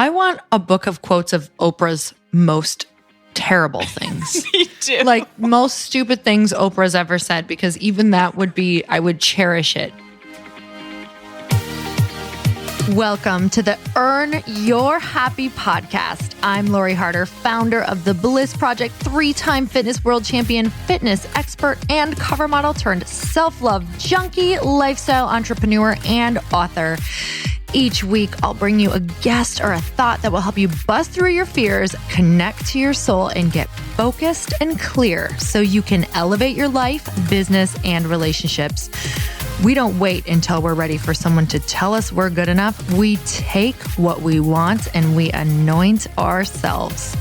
I want a book of quotes of Oprah's most terrible things. Me too. Like most stupid things Oprah's ever said, because even that would be, I would cherish it. Welcome to the Earn Your Happy podcast. I'm Lori Harder, founder of the Bliss Project, 3-time fitness world champion, fitness expert, and cover model turned self-love junkie, lifestyle entrepreneur, and author. Each week, I'll bring you a guest or a thought that will help you bust through your fears, connect to your soul, and get focused and clear so you can elevate your life, business, and relationships. We don't wait until we're ready for someone to tell us we're good enough. We take what we want and we anoint ourselves.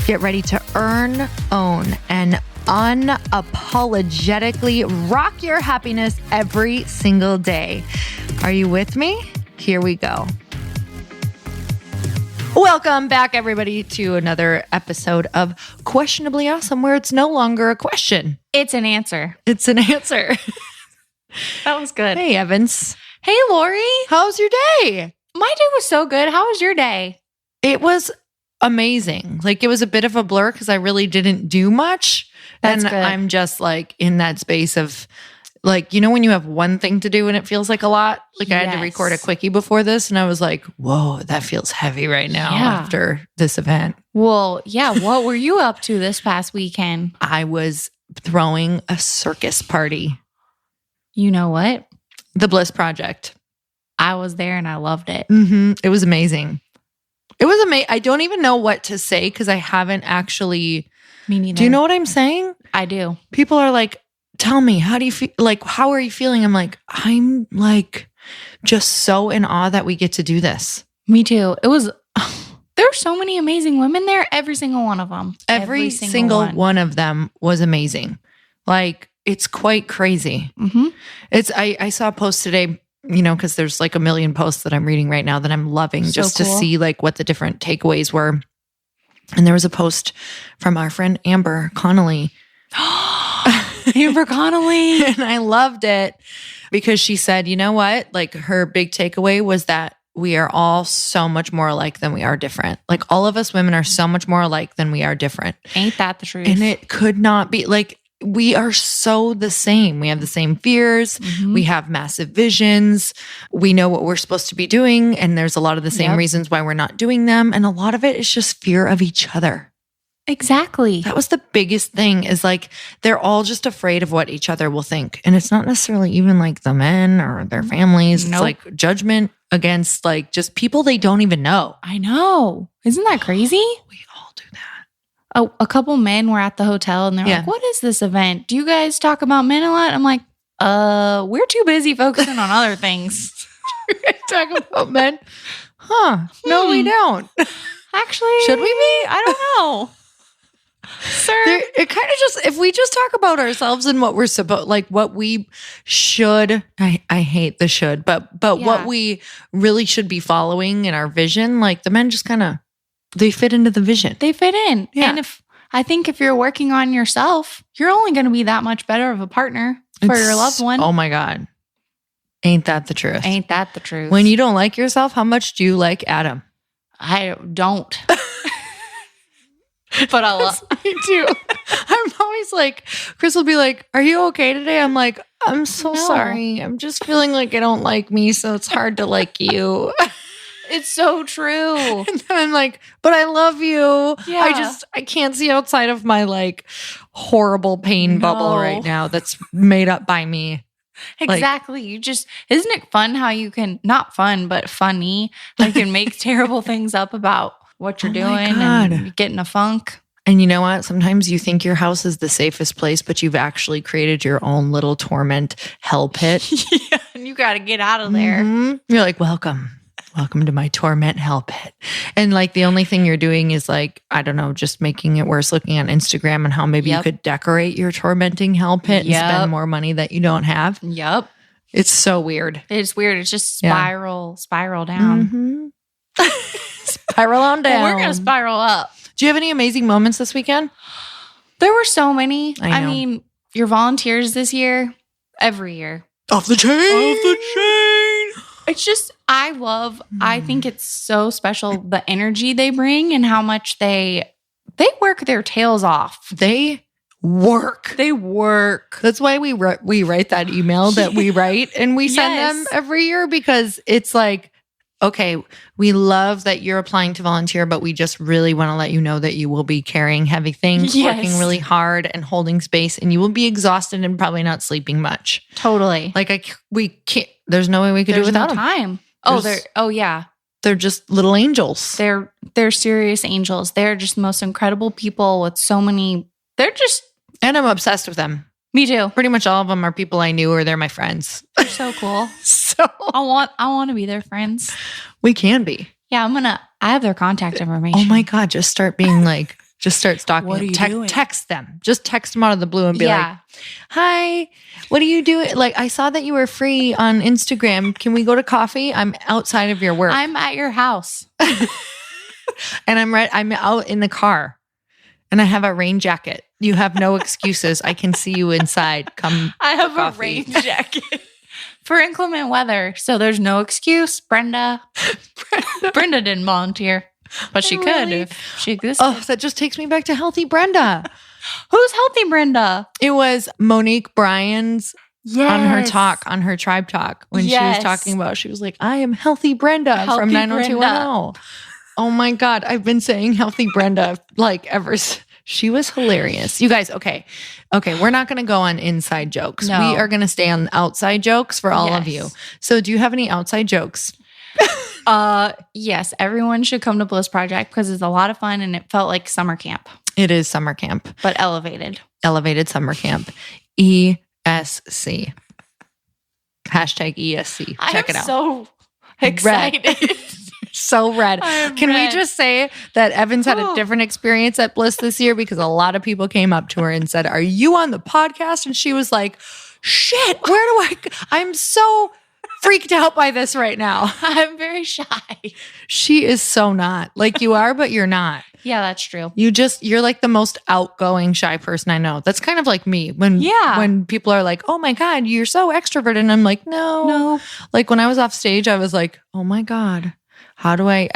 Get ready to earn, own, and unapologetically rock your happiness every single day. Are you with me? Here we go. Welcome back, everybody, to another episode of Questionably Awesome, where it's no longer a question. It's an answer. It's an answer. That was good. Hey, Evans. Hey, Lori. How's your day? My day was so good. How was your day? It was amazing. Like, it was a bit of a blur because I really didn't do much. That's and good. I'm just like in that space of like, you know, when you have one thing to do and it feels like a lot. Like I had to record a quickie before this and I was like, whoa, that feels heavy right now after this event. Well, yeah. What were you up to this past weekend? I was throwing a circus party. You know what? The Bliss Project. I was there and I loved it. It was amazing. It was amazing. I don't even know what to say because I haven't actually. Me neither. Do you know what I'm saying? I do. People are like, tell me, how do you feel? Like, how are you feeling? I'm like, I'm like just so in awe that we get to do this. Me too. It was, there were so many amazing women there. Every single one of them. Every single one of them was amazing. Like, it's quite crazy. It's I saw a post today, you know, because there's like a million posts that I'm reading right now that I'm loving just to see like what the different takeaways were. And there was a post from our friend Amber Connolly. Amber Connolly. And I loved it because she said, you know what? Like her big takeaway was that we are all so much more alike than we are different. Like all of us women are so much more alike than we are different. Ain't that the truth? And it could not be like, we are so the same. We have the same fears. We have massive visions. We know what we're supposed to be doing. And there's a lot of the same reasons why we're not doing them. And a lot of it is just fear of each other. Exactly. That was the biggest thing is like, they're all just afraid of what each other will think. And it's not necessarily even like the men or their families. It's like judgment against like just people they don't even know. I know. Isn't that crazy? We all do that. Oh, a couple men were at the hotel and they're like, what is this event? Do you guys talk about men a lot? I'm like, we're too busy focusing on other things. Talk about men? Huh. No, we don't. Actually, should we be? I don't know. Sir. It kind of just, if we just talk about ourselves and what we're supposed, like what we should, I hate the should, but what we really should be following in our vision, like the men just kind of, they fit into the vision. They fit in. Yeah. And I think if you're working on yourself, you're only going to be that much better of a partner for your loved one. Oh my God. Ain't that the truth? Ain't that the truth? When you don't like yourself, how much do you like Adam? I don't. But I love me too. I'm always like, Chris will be like, are you okay today? I'm like, I'm so sorry. I'm just feeling like I don't like me, so it's hard to like you. It's so true. And then I'm like, but I love you. Yeah. I can't see outside of my like horrible pain bubble right now that's made up by me. Exactly. You just, isn't it fun how you can, not fun, but funny, like you can make terrible things up about what you're doing and you get in a funk. And you know what? Sometimes you think your house is the safest place, but you've actually created your own little torment hell pit. Yeah, and you got to get out of there. You're like, welcome to my torment hell pit. And like the only thing you're doing is like, I don't know, just making it worse, looking on Instagram and how maybe you could decorate your tormenting hell pit and spend more money that you don't have. Yep. It's so weird. It's weird. It's just spiral down. Spiral on down. Well, we're going to spiral up. Do you have any amazing moments this weekend? There were so many. I know. mean, your volunteers this year, every year. Off the chain. It's just, I think it's so special, the energy they bring and how much they work their tails off. They work. That's why we write that email that we write and we send them every year, because it's like, okay, we love that you're applying to volunteer, but we just really want to let you know that you will be carrying heavy things, working really hard and holding space, and you will be exhausted and probably not sleeping much. Totally. Like we can't, there's no way we could do it without them. Time. They're just little angels. They're serious angels. They're just the most incredible people with so many, and I'm obsessed with them. Me too. Pretty much all of them are people I knew or they're my friends. They're so cool. So I want to be their friends. We can be. Yeah, I have their contact information. Oh my God, just start being like, just start stalking what them. Are you doing? Text them. Just text them out of the blue and be like, hi, what are you doing? Like, I saw that you were free on Instagram. Can we go to coffee? I'm outside of your work. I'm at your house. And I'm out in the car and I have a rain jacket. You have no excuses. I can see you inside. Come. I have a rain jacket for inclement weather. So there's no excuse. Brenda didn't volunteer, but she could if she existed. Oh, that just takes me back to Healthy Brenda. Who's Healthy Brenda? It was Monique Bryan's on her talk, on her tribe talk, when she was talking about, she was like, I am Healthy Brenda from 90210. Oh my God. I've been saying Healthy Brenda like ever since. She was hilarious. You guys, okay. We're not going to go on inside jokes. No. We are going to stay on outside jokes for all of you. So do you have any outside jokes? Yes. Everyone should come to Bliss Project because it's a lot of fun and it felt like summer camp. It is summer camp. But elevated. Elevated summer camp. ESC. Hashtag ESC. Check it out. So excited. So red. Can we just say that Evans had a different experience at Bliss this year, because a lot of people came up to her and said, are you on the podcast? And she was like, shit, I'm so freaked out by this right now. I'm very shy. She is so not. Like you are, but you're not. Yeah, that's true. You're like the most outgoing, shy person I know. That's kind of like me. When people are like, oh my God, you're so extroverted. And I'm like, no. Like when I was off stage, I was like, oh my God. How do I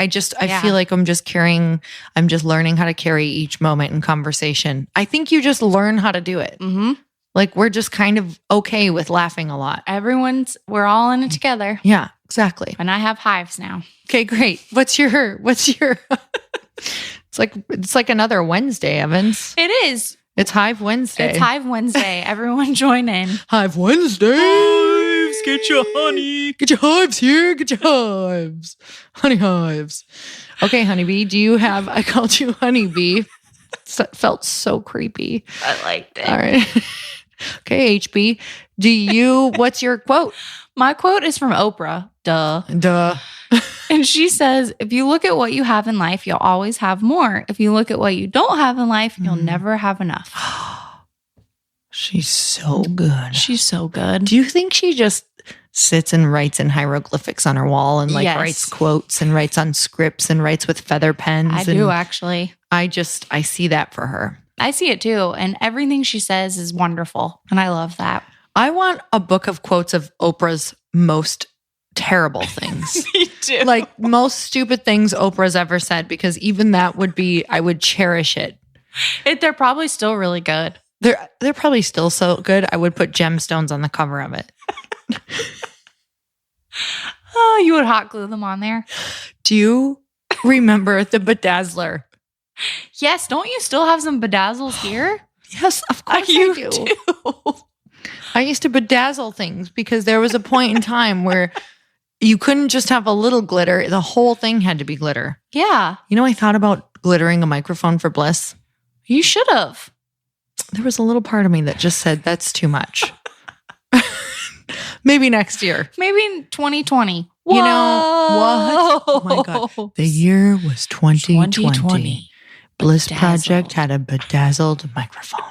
feel like I'm just learning how to carry each moment in conversation. I think you just learn how to do it. Mm-hmm. Like we're just kind of okay with laughing a lot. We're all in it together. Yeah, exactly. And I have hives now. Okay, great. What's your, it's like another Wednesday, Evans. It is. It's Hive Wednesday. Everyone join in. Hive Wednesday. Get your honey. Get your hives here. Get your hives. Honey hives. Okay, honeybee. I called you honeybee. Felt so creepy. I liked it. All right. Okay, HB. What's your quote? My quote is from Oprah. Duh. And she says, if you look at what you have in life, you'll always have more. If you look at what you don't have in life, you'll never have enough. She's so good. She's so good. Do you think she just sits and writes in hieroglyphics on her wall and writes quotes and writes on scripts and writes with feather pens? I do actually. I see that for her. I see it too. And everything she says is wonderful. And I love that. I want a book of quotes of Oprah's most terrible things. Me too. Like most stupid things Oprah's ever said, because even that I would cherish it. They're probably still really good. They're probably still so good. I would put gemstones on the cover of it. Oh, you would hot glue them on there. Do you remember the bedazzler? Yes. Don't you still have some bedazzles here? Yes, of course I do. I used to bedazzle things because there was a point in time where you couldn't just have a little glitter. The whole thing had to be glitter. Yeah. You know, I thought about glittering a microphone for Bliss. You should have. There was a little part of me that just said, that's too much. Maybe next year. Maybe in 2020. Whoa. You know what? Oh my God. The year was 2020. Bliss Project had a bedazzled microphone.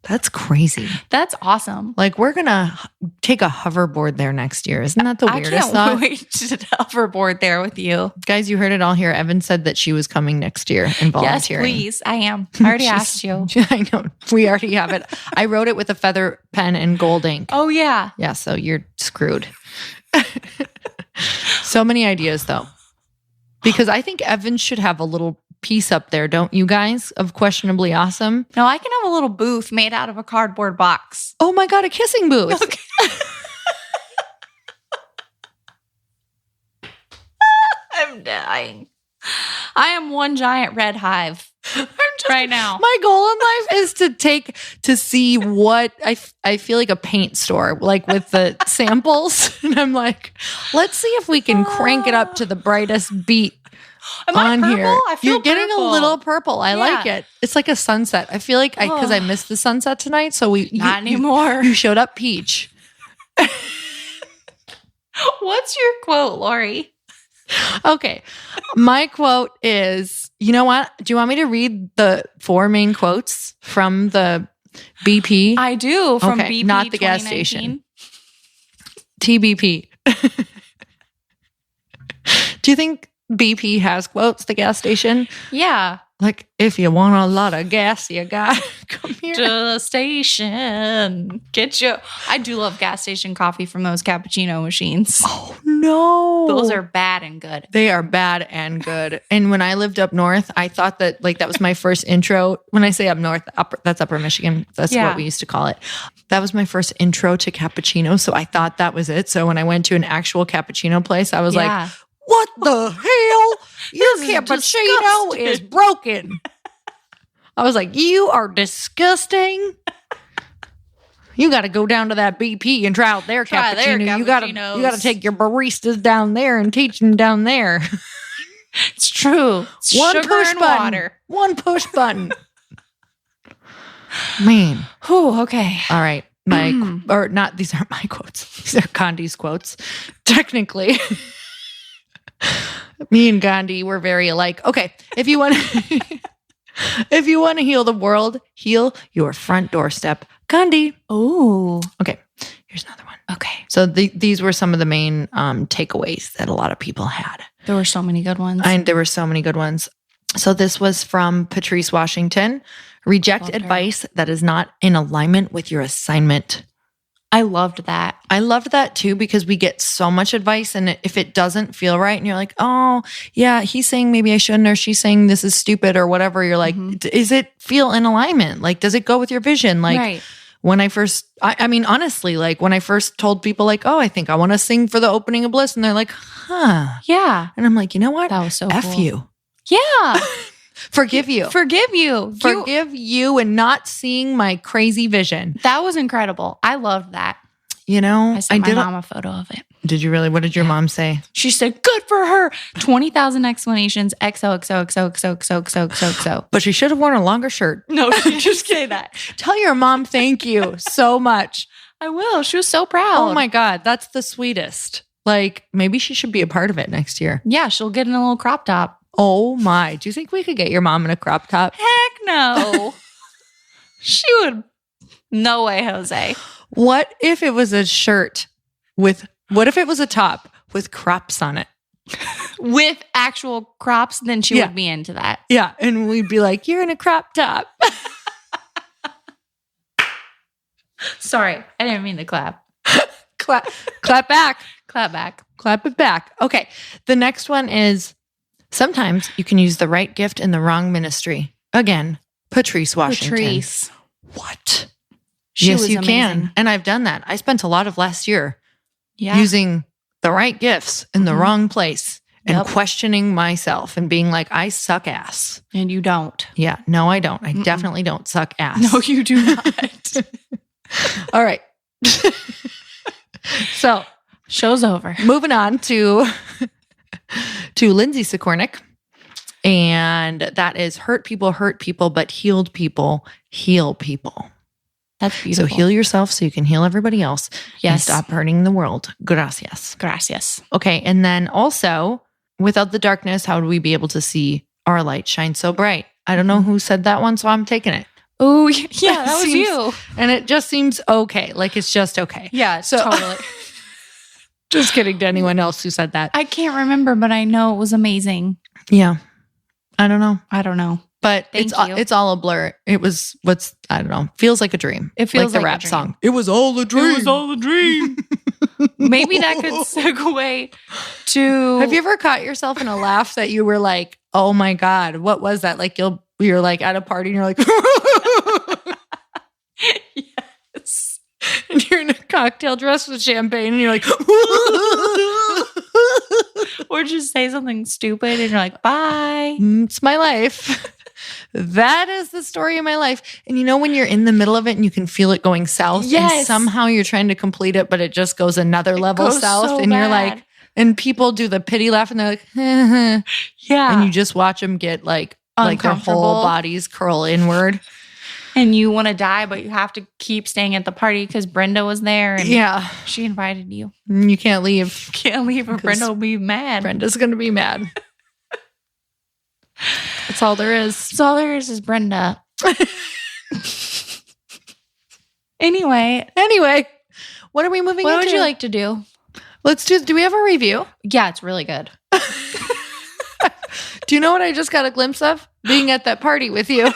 That's crazy. That's awesome. Like we're going to take a hoverboard there next year. Isn't that the weirdest thought? I can't wait to hoverboard there with you. Guys, you heard it all here. Evan said that she was coming next year and volunteering. Yes, please. I am. I already asked you. I know. We already have it. I wrote it with a feather pen and gold ink. Oh, yeah. Yeah, so you're screwed. So many ideas though. Because I think Evan should have a little piece up there, don't you guys, of Questionably Awesome? No, I can have a little booth made out of a cardboard box. Oh my God, a kissing booth. Okay. I'm dying. I am one giant red hive right now. My goal in life is to see what I feel like a paint store, like with the samples. And I'm like, let's see if we can crank it up to the brightest beat. Am I purple? Here. I feel You're getting purple. a little purple. I like it. It's like a sunset. I feel like because I missed the sunset tonight, so not anymore. You showed up peach. What's your quote, Lori? Okay. My quote is, you know what? Do you want me to read the 4 main quotes from the BP? I do. From BP, not the gas station. TBP. Do you think BP has quotes, the gas station? Yeah. Like, if you want a lot of gas, you got to come here to the station. I do love gas station coffee from those cappuccino machines. Oh, no. Those are bad and good. They are bad and good. And when I lived up north, I thought that that was my first intro. When I say up north, that's Upper Michigan. That's what we used to call it. That was my first intro to cappuccino. So I thought that was it. So when I went to an actual cappuccino place, I was like, what the hell? Your cappuccino is broken. I was like, you are disgusting. You got to go down to that BP and try out their cappuccino. You got to take your baristas down there and teach them down there. It's true. It's one sugar push and button. Water. One push button. Man. Whew, okay. All right. These aren't my quotes. These are Gandhi's quotes. Technically. Me and Gandhi were very alike. Okay, if you want to heal the world, heal your front doorstep. Gandhi. Oh. Okay, here's another one. Okay. So these were some of the main takeaways that a lot of people had. There were so many good ones. There were so many good ones. So this was from Patrice Washington. Reject advice that is not in alignment with your assignment. I loved that. I loved that too, because we get so much advice, and if it doesn't feel right and you're like, oh yeah, he's saying maybe I shouldn't, or she's saying this is stupid or whatever, you're like, Is it feel in alignment? Like, does it go with your vision? Like when I first, I mean, honestly, like when I first told people like, oh, I think I want to sing for the opening of Bliss, and they're like, huh. Yeah. And I'm like, you know what? That was so F cool. you. Yeah. Forgive you. Forgive you. Forgive you and not seeing my crazy vision. That was incredible. I loved that. You know, I sent my mom a photo of it. Did you really? What did your mom say? She said, good for her. 20,000 explanations. XOXOXOXOXOXOXO. But she should have worn a longer shirt. No, she just say that. Tell your mom thank you so much. I will. She was so proud. Oh my God. That's the sweetest. Like, maybe she should be a part of it next year. Yeah, she'll get in a little crop top. Oh my. Do you think we could get your mom in a crop top? Heck no. She would. No way, Jose. What if it was a shirt what if it was a top with crops on it? With actual crops, then she would be into that. Yeah. And we'd be like, you're in a crop top. Sorry. I didn't mean to clap. Clap back. Clap back. Clap it back. Okay. The next one is sometimes you can use the right gift in the wrong ministry. Again, Patrice Washington. Patrice. What? Yes, you amazing. can. And I've done that. I spent a lot of last year using the right gifts in the wrong place and questioning myself and being like, I suck ass. And you don't. Yeah. No, I don't. I definitely don't suck ass. No, you do not. All right. So show's over. Moving on to Lindsay Sikornik. And that is hurt people, but healed people heal people. That's beautiful. So heal yourself so you can heal everybody else. Yes. And stop hurting the world. Gracias. Gracias. Okay. And then also, without the darkness, how would we be able to see our light shine so bright? I don't know who said that one, so I'm taking it. Oh, yeah, that was you. And it just seems okay. Like it's just okay. Yeah, so, totally. Just kidding to anyone else who said that. I can't remember, but I know it was amazing. Yeah. I don't know. But it's all a blur. It was I don't know. Feels like a dream. It feels like the rap song. It was all a dream. It was all a dream. Maybe that could segue to... Have you ever caught yourself in a laugh that you were like, oh my God, what was that? Like you're like at a party and you're like... Yes. And you're in a cocktail dress with champagne and you're like... Or just say something stupid and you're like, bye. It's my life. That is the story of my life. And you know when you're in the middle of it and you can feel it going south, and somehow you're trying to complete it, but it just goes another level south, so and you're like, and people do the pity laugh and they're like, yeah, and you just watch them get like their whole bodies curl inward. And you want to die, but you have to keep staying at the party because Brenda was there. And she invited you. You can't leave. Can't leave or Brenda will be mad. Brenda's going to be mad. That's all there is. That's all there is Brenda. Anyway. What are we moving into? What would you like to do? Do we have a review? Yeah, it's really good. Do you know what I just got a glimpse of? Being at that party with you.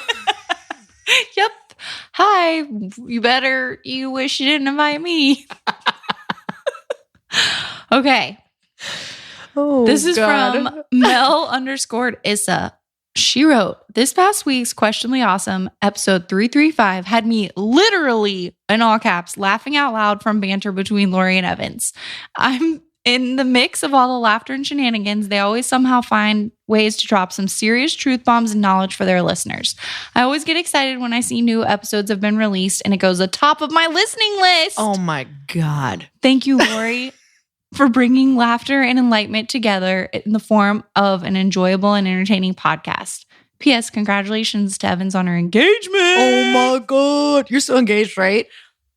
Yep. Hi. You wish you didn't invite me. Okay. Oh, this is God. from Mel_Issa. She wrote, this past week's Questionably Awesome, episode 335, had me literally, in all caps, laughing out loud from banter between Lori and Evans. I'm in the mix of all the laughter and shenanigans. They always somehow find ways to drop some serious truth bombs and knowledge for their listeners. I always get excited when I see new episodes have been released and it goes at the top of my listening list. Oh my God. Thank you, Lori. For bringing laughter and enlightenment together in the form of an enjoyable and entertaining podcast. P.S. Congratulations to Evans on her engagement. Oh my God. You're still engaged, right?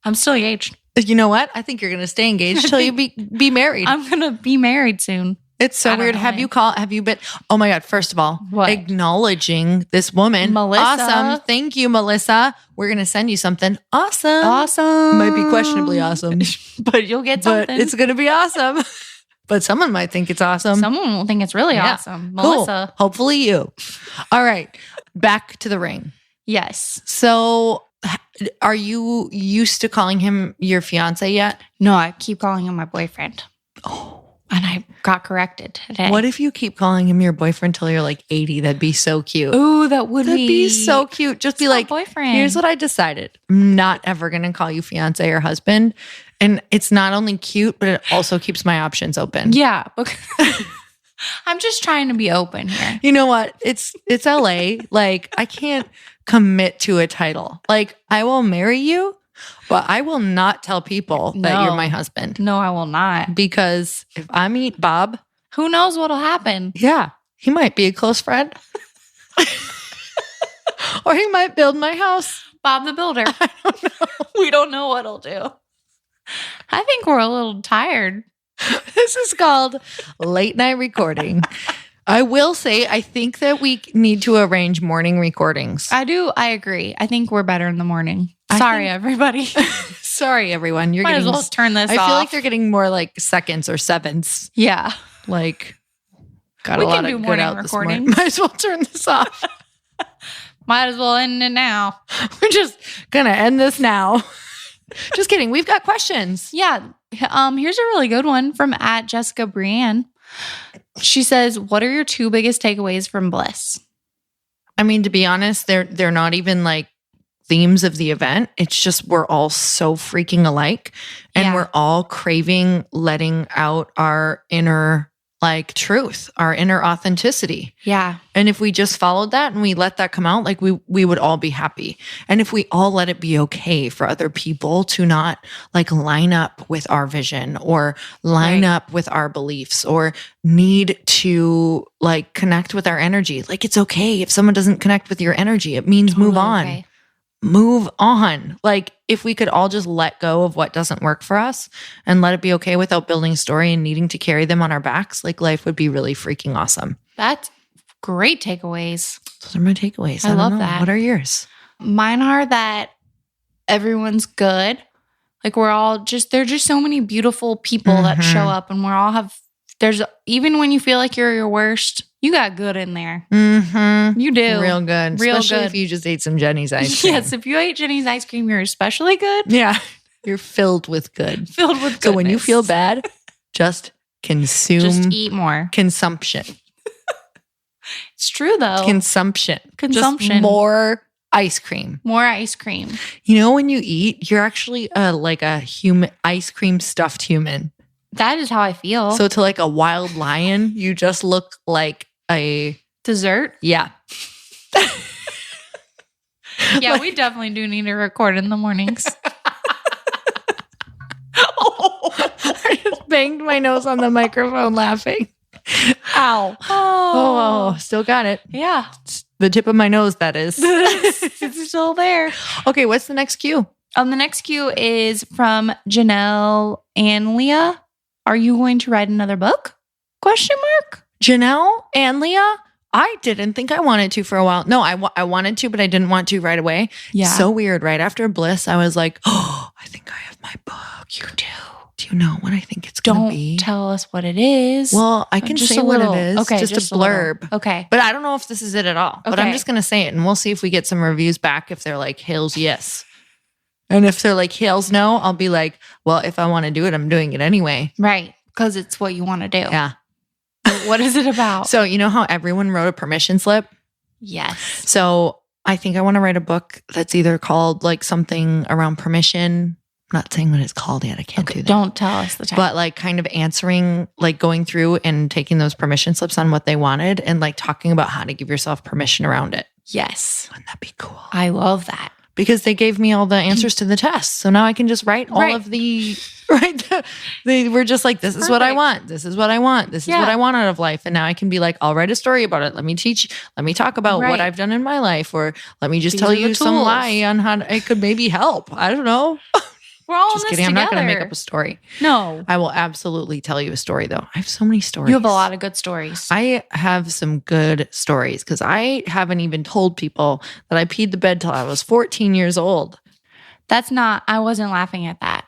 I'm still engaged. You know what? I think you're going to stay engaged till you be married. I'm going to be married soon. It's so weird. Have you been, oh my God, first of all, acknowledging this woman. Melissa. Awesome. Thank you, Melissa. We're going to send you something awesome. Awesome. Might be questionably awesome. But you'll get something. But it's going to be awesome. But someone might think it's awesome. Someone will think it's really awesome. Melissa. Cool. Hopefully you. All right. Back to the ring. Yes. So are you used to calling him your fiance yet? No, I keep calling him my boyfriend. Oh. And I got corrected today. What if you keep calling him your boyfriend till you're like 80? That'd be so cute. Ooh, that'd be so cute. Just be like, boyfriend. Here's what I decided. I'm not ever going to call you fiance or husband. And it's not only cute, but it also keeps my options open. Yeah. I'm just trying to be open here. You know what? It's LA. Like, I can't commit to a title. Like, I will marry you, but I will not tell people that you're my husband. No, I will not. Because if I meet Bob, who knows what'll happen? Yeah. He might be a close friend. Or he might build my house. Bob the Builder. I don't know. We don't know what he'll do. I think we're a little tired. This is called late night recording. I will say, I think that we need to arrange morning recordings. I do. I agree. I think we're better in the morning. Sorry, everybody. Sorry, everyone. You're Might getting. As well turn this off. I feel like they're getting more like seconds or sevens. Yeah. Like, got we a lot can do of good morning out recording. Might as well turn this off. Might as well end it now. We're just gonna end this now. Just kidding. We've got questions. Yeah. Here's a really good one from @JessicaBrienne. She says, what are your two biggest takeaways from Bliss? I mean, to be honest, they're not even like themes of the event. It's just we're all so freaking alike, and we're all craving letting out our inner like truth, our inner authenticity. Yeah. And if we just followed that and we let that come out, like we would all be happy. And if we all let it be okay for other people to not like line up with our vision or line up with our beliefs or need to like connect with our energy. Like it's okay if someone doesn't connect with your energy. It means move on. Okay. Move on. Like if we could all just let go of what doesn't work for us and let it be okay without building a story and needing to carry them on our backs, like life would be really freaking awesome. That's great takeaways. Those are my takeaways. I love that. What are yours? Mine are that everyone's good. Like we're all there are just so many beautiful people that show up, and we're all even when you feel like you're your worst, you got good in there. Mm-hmm. You do. Real good. Real Especially good. if you just ate some Jenny's ice cream. Yes, if you ate Jenny's ice cream, you're especially good. Yeah. You're filled with good. Filled with goodness. So when you feel bad, just consume. Just eat more. Consumption. It's true though. Consumption. Just more ice cream. More ice cream. You know, when you eat, you're actually like a human, ice cream stuffed human. That is how I feel. So to like a wild lion, you just look like a dessert. Yeah. Yeah, we definitely do need to record in the mornings. I just banged my nose on the microphone laughing. Ow. Oh, still got it. Yeah. It's the tip of my nose, that is. It's still there. Okay, what's the next cue? The next cue is from Janelle and Leah. Are you going to write another book? Question mark. Janelle and Leah? I didn't think I wanted to for a while. No, I wanted to, but I didn't want to right away. Yeah. So weird. Right after Bliss, I was like, oh, I think I have my book. You do. Do you know what I think it's going to be? Don't tell us what it is. Well, I can say what it is. Okay. Just a blurb. Okay. But I don't know if this is it at all. But I'm just going to say it and we'll see if we get some reviews back if they're like, hells yes. And if they're like, hells no, I'll be like, well, if I want to do it, I'm doing it anyway. Right. Because it's what you want to do. Yeah. What is it about? So you know how everyone wrote a permission slip? Yes. So I think I want to write a book that's either called like something around permission. I'm not saying what it's called yet. I can't do that. Don't tell us the title. But like kind of answering, like going through and taking those permission slips on what they wanted and like talking about how to give yourself permission around it. Yes. Wouldn't that be cool? I love that. Because they gave me all the answers to the tests. So now I can just write all of the, they were just like, this is what I want. This is what I want. This is what I want out of life. And now I can be like, I'll write a story about it. Let me talk about what I've done in my life. Or let me just tell you some lie on how it could maybe help. I don't know. We're all just in this kidding. together. I'm not going to make up a story. No. I will absolutely tell you a story though. I have so many stories. You have a lot of good stories. I have some good stories because I haven't even told people that I peed the bed till I was 14 years old. I wasn't laughing at that.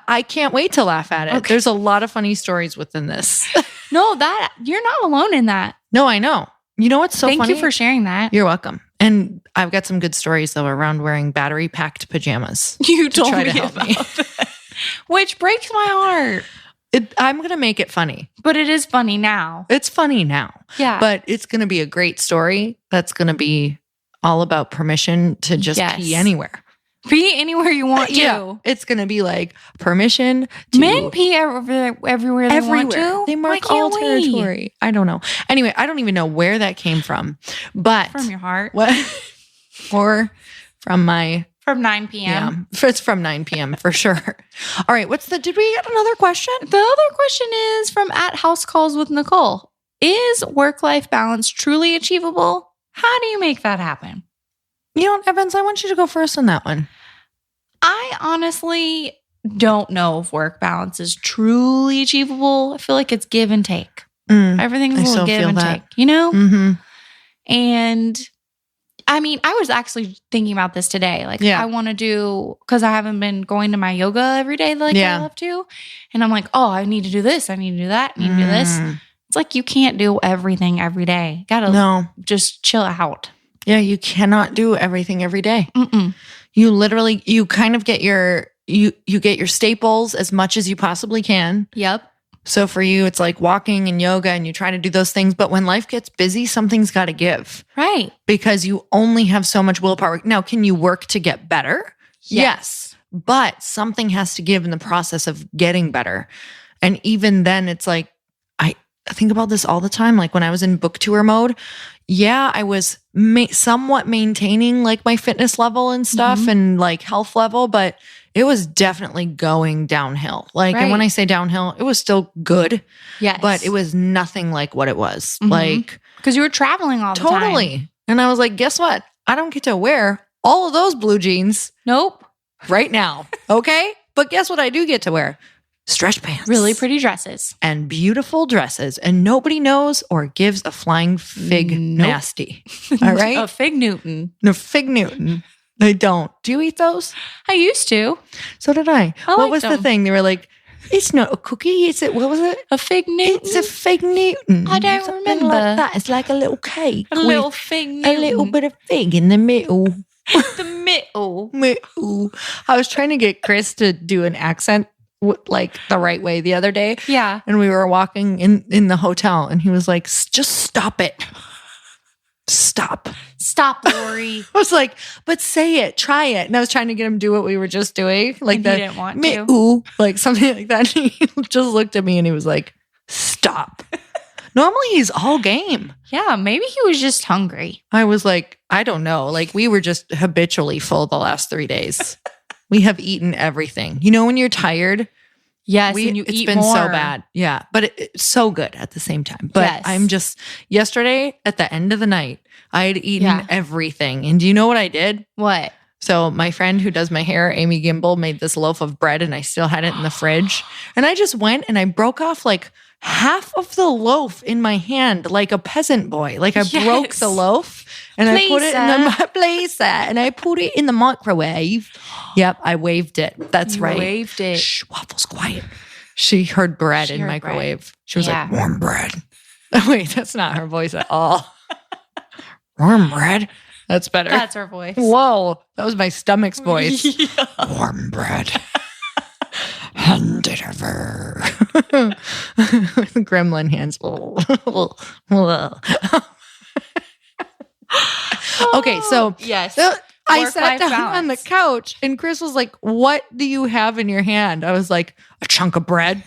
I can't wait to laugh at it. Okay. There's a lot of funny stories within this. No, you're not alone in that. No, I know. You know what's so funny? Thank you for sharing that. You're welcome. And I've got some good stories though around wearing battery-packed pajamas. You told me to help me. Which breaks my heart. I'm going to make it funny. But it is funny now. It's funny now. Yeah. But it's going to be a great story that's going to be all about permission to just pee anywhere. Pee anywhere you want to. Yeah. It's going to be like permission to. Men pee everywhere they want to. They mark all territory. I don't know. Anyway, I don't even know where that came from. But from your heart. What? Or from my. From 9 p.m. Yeah, it's from 9 p.m. for sure. All right. Did we get another question? The other question is from @HouseCallsWithNicole. Is work-life balance truly achievable? How do you make that happen? You know, Evans, I want you to go first on that one. I honestly don't know if work balance is truly achievable. I feel like it's give and take. Everything's a little give and take, you know? Mm-hmm. And I mean, I was actually thinking about this today. Like, I want to do, because I haven't been going to my yoga every day like I love to. And I'm like, oh, I need to do this. I need to do that. I need to do this. It's like you can't do everything every day. Gotta just chill out. Yeah, you cannot do everything every day. Mm-mm. You kind of get you get your staples as much as you possibly can. Yep. So for you, it's like walking and yoga and you try to do those things. But when life gets busy, something's got to give. Right. Because you only have so much willpower. Now, can you work to get better? Yes. But something has to give in the process of getting better. And even then, it's like, I think about this all the time. Like when I was in book tour mode, I was somewhat maintaining like my fitness level and stuff and like health level, but it was definitely going downhill. Like, and when I say downhill, it was still good. Yes. But it was nothing like what it was. Like, because you were traveling all the time. Totally. And I was like, guess what? I don't get to wear all of those blue jeans. Nope. Right now. Okay. But guess what I do get to wear? Stretch pants. Really pretty dresses. And beautiful dresses. And nobody knows or gives a flying fig nasty. All right? A fig Newton. No, fig Newton. They don't. Do you eat those? I used to. So did I. What was the thing? They were like, it's not a cookie. What was it? A fig Newton. It's a fig Newton. I don't remember. Like that. It's like a little cake. A little fig Newton. A little bit of fig in the middle. The mittle. I was trying to get Chris to do an accent like the right way the other day. Yeah. And we were walking in the hotel and he was like, just stop it. Stop, Lori. I was like, but say it, try it. And I was trying to get him to do what we were just doing. Like and he didn't want to. Like something like that. And he just looked at me and he was like, stop. Normally he's all game. Yeah, maybe he was just hungry. I was like, I don't know. Like we were just habitually full the last 3 days. We have eaten everything. You know when you're tired? Yes, and you it's eat been more. so bad. Yeah, but it's so good at the same time. But Yes. I'm just, yesterday at the end of the night, I had eaten everything. And do you know what I did? What? So my friend who does my hair, Amy Gimbel, made this loaf of bread and I still had it in the fridge. And I just went and I broke off like half of the loaf in my hand like a peasant boy. Like I broke the loaf and I put it in the place and I put it in the microwave. Yep, I waved it. That's right. Waved it. Shh, Waffle's quiet. She heard bread in microwave. Bread. She was like, warm bread. Wait, that's not her voice at all. Warm bread? That's better. That's her voice. Whoa, that was my stomach's voice. Yeah. Warm bread. Hand it over. Gremlin hands. Okay, so yes. I sat down on the couch and Chris was like, what do you have in your hand? I was like, a chunk of bread.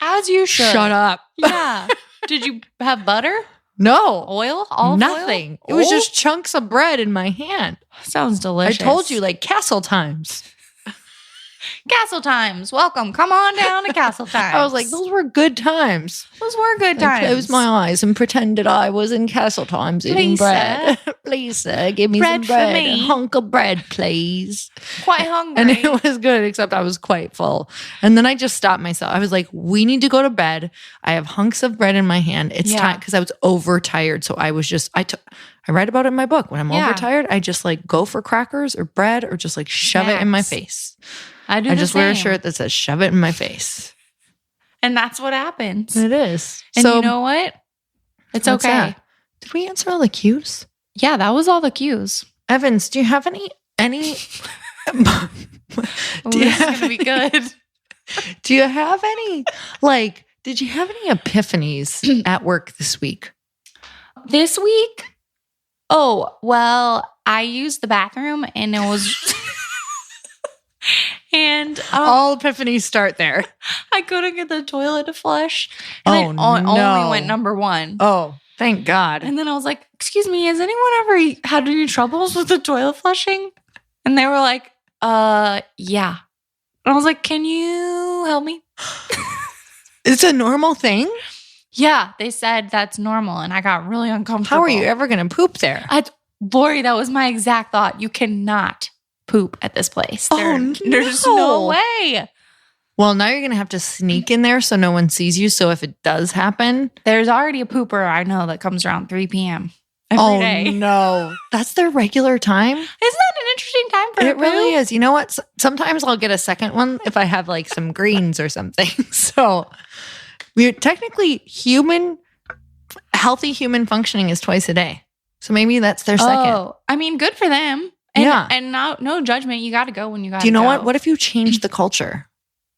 As you should. Shut up. Yeah. Did you have butter? No. Oil? Olive Nothing. oil? It was just chunks of bread in my hand. Sounds delicious. I told you, like Castle Times. Castle Times. Welcome. Come on down to Castle Times. I was like, those were good times. Those were good times. I closed my eyes and pretended I was in Castle Times eating bread. Please, sir, give me some bread. For me. A hunk of bread, please. Quite hungry. And it was good, except I was quite full. And then I just stopped myself. I was like, we need to go to bed. I have hunks of bread in my hand. It's time because I was overtired. So I was just, I write about it in my book. When I'm overtired, I just like go for crackers or bread or just like shove it in my face. I just wear a shirt that says shove it in my face. And that's what happens. It is. And so, you know what? It's okay. That? Did we answer all the cues? Yeah, that was all the cues. Evans, do you have any this is going to be good. Do you have any, like, did you have any epiphanies at work this week? This week? Oh, well, I used the bathroom and it was... And all epiphanies start there. I couldn't get the toilet to flush. And only went number one. Oh, thank God. And then I was like, excuse me, has anyone ever had any troubles with the toilet flushing? And they were like, yeah. And I was like, can you help me? It's a normal thing? Yeah, they said that's normal. And I got really uncomfortable. How are you ever going to poop there? Lori, that was my exact thought. You cannot poop at this place. There's no. no way. Well, now you're going to have to sneak in there so no one sees you. So if it does happen. There's already a pooper I know that comes around 3 p.m. every day. No. That's their regular time? Isn't that an interesting time for it really is. You know what? Sometimes I'll get a second one if I have like some greens or something. So we're technically healthy human functioning is twice a day. So maybe that's their second. Oh, I mean, good for them. And no judgment. You got to go when you got to go. Do you know what? What if you change the culture?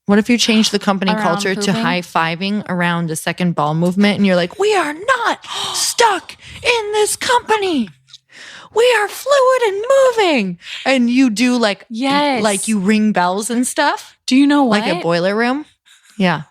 What if you change the company culture to high-fiving around a second ball movement and you're like, we are not stuck in this company. We are fluid and moving. And you do like you ring bells and stuff. Do you know what? Like a boiler room? Yeah.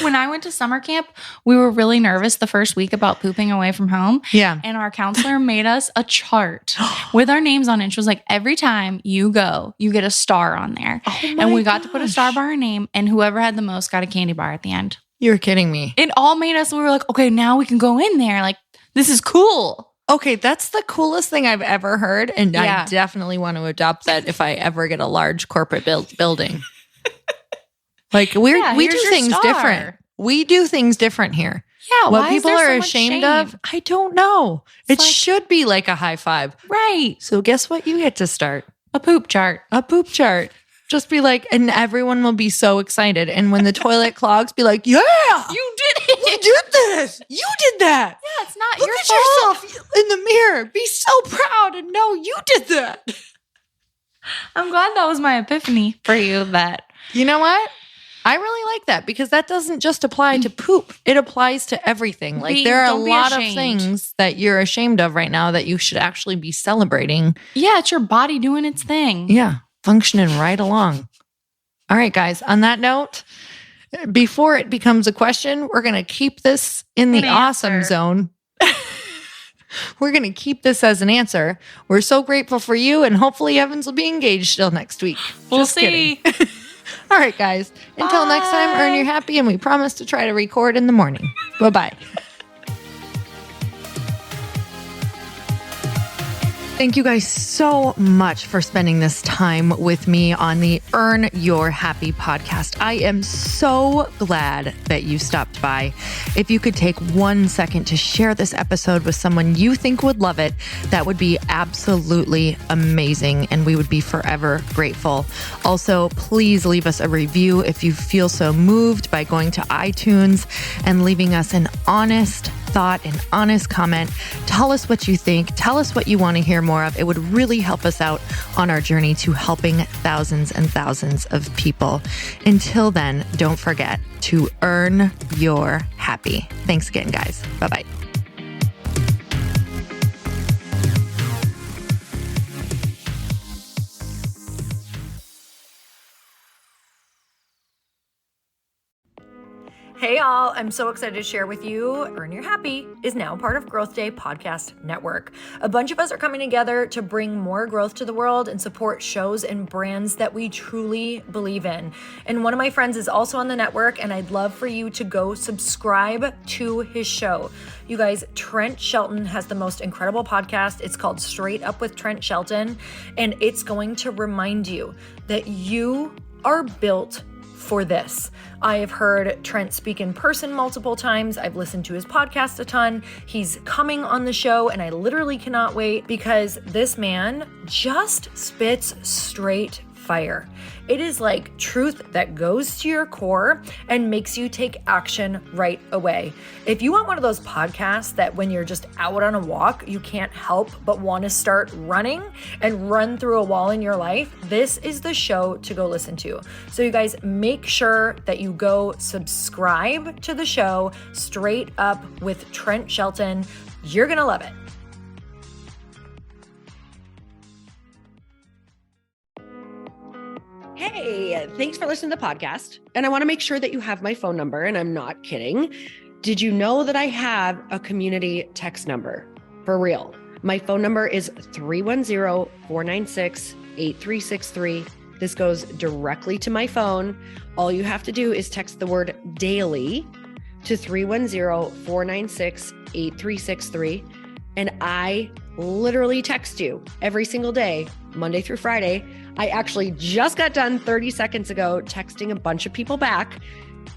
When I went to summer camp, we were really nervous the first week about pooping away from home. Yeah. And our counselor made us a chart with our names on it. She was like, every time you go, you get a star on there. And we got to put a star by our name, and whoever had the most got a candy bar at the end. You're kidding me. It all made us, we were like, okay, now we can go in there. Like, this is cool. Okay, that's the coolest thing I've ever heard. And I definitely want to adopt that if I ever get a large corporate building. Like we do things different. We do things different here. Yeah. What people are ashamed of, I don't know. It should be like a high five. Right. So guess what you get to start? A poop chart. A poop chart. Just be like, and everyone will be so excited. And when the toilet clogs, be like, yeah. You did it. You did this. You did that. Yeah, it's not Look your at fault. yourself in the mirror. Be so proud and know you did that. I'm glad that was my epiphany for you. That You know what? I really like that because that doesn't just apply to poop. It applies to everything. Like there are a lot of things that you're ashamed of right now that you should actually be celebrating. Yeah, it's your body doing its thing. Yeah, functioning right along. All right, guys. On that note, before it becomes a question, we're going to keep this in the awesome zone. We're going to keep this as an answer. We're so grateful for you, and hopefully Evans will be engaged still next week. We'll see. All right, guys. Until next time, earn your happy, and we promise to try to record in the morning. Bye-bye. Thank you guys so much for spending this time with me on the Earn Your Happy podcast. I am so glad that you stopped by. If you could take 1 second to share this episode with someone you think would love it, that would be absolutely amazing, and we would be forever grateful. Also, please leave us a review if you feel so moved by going to iTunes and leaving us an honest thought, an honest comment. Tell us what you think. Tell us what you want to hear more of. It would really help us out on our journey to helping thousands and thousands of people. Until then, don't forget to earn your happy. Thanks again, guys. Bye-bye. Hey all, I'm so excited to share with you, Earn Your Happy is now part of Growth Day Podcast Network. A bunch of us are coming together to bring more growth to the world and support shows and brands that we truly believe in. And one of my friends is also on the network, and I'd love for you to go subscribe to his show. You guys, Trent Shelton has the most incredible podcast. It's called Straight Up with Trent Shelton, and it's going to remind you that you are built for this. I have heard Trent speak in person multiple times. I've listened to his podcast a ton. He's coming on the show, and I literally cannot wait because this man just spits straight fire. It is like truth that goes to your core and makes you take action right away. If you want one of those podcasts that when you're just out on a walk, you can't help but want to start running and run through a wall in your life, this is the show to go listen to. So you guys, make sure that you go subscribe to the show, Straight Up with Trent Shelton. You're going to love it. Hey, thanks for listening to the podcast. And I want to make sure that you have my phone number, and I'm not kidding. Did you know that I have a community text number? For real. My phone number is 310-496-8363. This goes directly to my phone. All you have to do is text the word daily to 310-496-8363. And I literally text you every single day, Monday through Friday. I actually just got done 30 seconds ago texting a bunch of people back,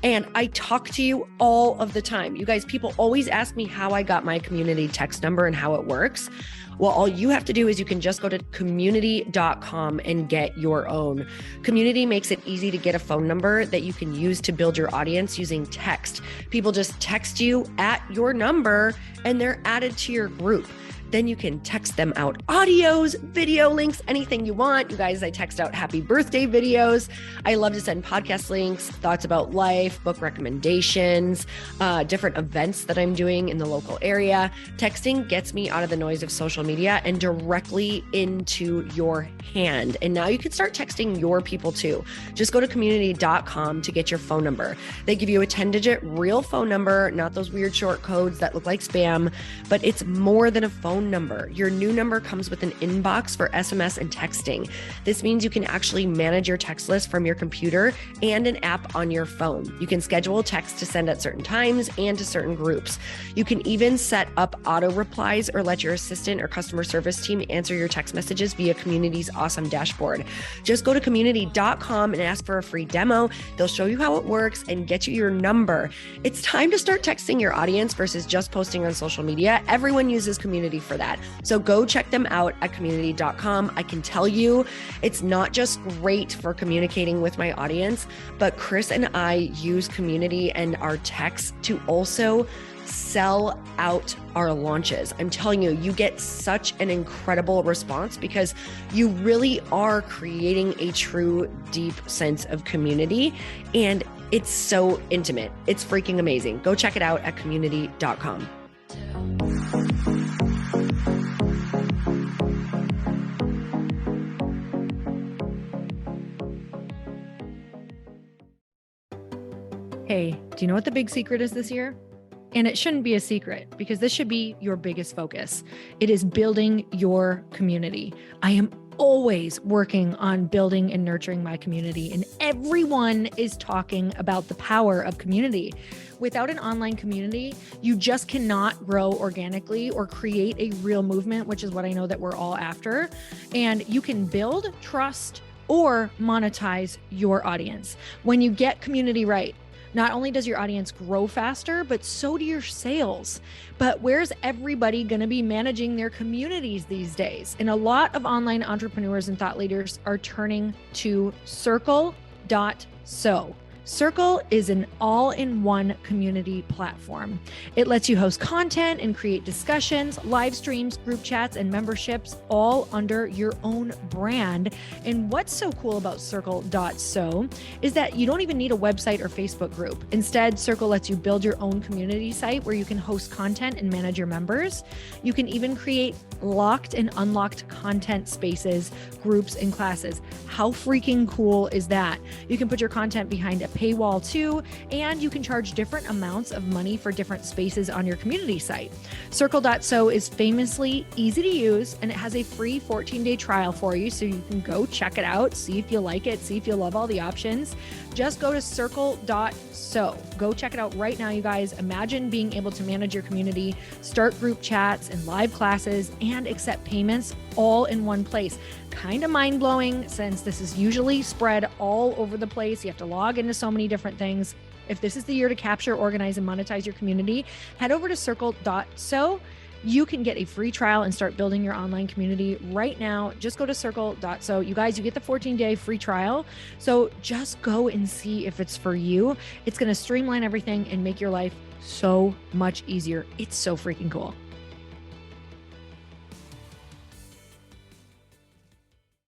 and I talk to you all of the time. You guys, people always ask me how I got my community text number and how it works. Well, all you have to do is you can just go to community.com and get your own. Community makes it easy to get a phone number that you can use to build your audience using text. People just text you at your number and they're added to your group. Then you can text them out audios, video links, anything you want. You guys, I text out happy birthday videos. I love to send podcast links, thoughts about life, book recommendations, different events that I'm doing in the local area. Texting gets me out of the noise of social media and directly into your hand. And now you can start texting your people too. Just go to community.com to get your phone number. They give you a 10-digit real phone number, not those weird short codes that look like spam, but it's more than a phone number. Your new number comes with an inbox for SMS and texting. This means you can actually manage your text list from your computer and an app on your phone. You can schedule text to send at certain times and to certain groups. You can even set up auto replies or let your assistant or customer service team answer your text messages via Community's awesome dashboard. Just go to community.com and ask for a free demo. They'll show you how it works and get you your number. It's time to start texting your audience versus just posting on social media. Everyone uses Community for that. So go check them out at community.com. I can tell you it's not just great for communicating with my audience, but Chris and I use Community and our texts to also sell out our launches. I'm telling you, you get such an incredible response because you really are creating a true, deep sense of community. And it's so intimate. It's freaking amazing. Go check it out at community.com. Hey, do you know what the big secret is this year? And it shouldn't be a secret because this should be your biggest focus. It is building your community. I am always working on building and nurturing my community, and everyone is talking about the power of community. Without an online community, you just cannot grow organically or create a real movement, which is what I know that we're all after. And you can build trust or monetize your audience. When you get community right, not only does your audience grow faster, but so do your sales. But where's everybody going to be managing their communities these days? And a lot of online entrepreneurs and thought leaders are turning to Circle.so. Circle is an all-in-one community platform. It lets you host content and create discussions, live streams, group chats, and memberships all under your own brand. And what's so cool about Circle.so is that you don't even need a website or Facebook group. Instead, Circle lets you build your own community site where you can host content and manage your members. You can even create locked and unlocked content spaces, groups, and classes. How freaking cool is that? You can put your content behind a paywall too, and you can charge different amounts of money for different spaces on your community site. Circle.so is famously easy to use, and it has a free 14-day trial for you, so you can go check it out, see if you like it, see if you love all the options. Just go to Circle.so. Go check it out right now, you guys. Imagine being able to manage your community, start group chats and live classes, and accept payments all in one place. Kind of mind-blowing since this is usually spread all over the place. You have to log into so many different things. If this is the year to capture, organize, and monetize your community, head over to Circle.so. You can get a free trial and start building your online community right now. Just go to Circle.so. You guys, you get the 14-day free trial. So just go and see if it's for you. It's going to streamline everything and make your life so much easier. It's so freaking cool.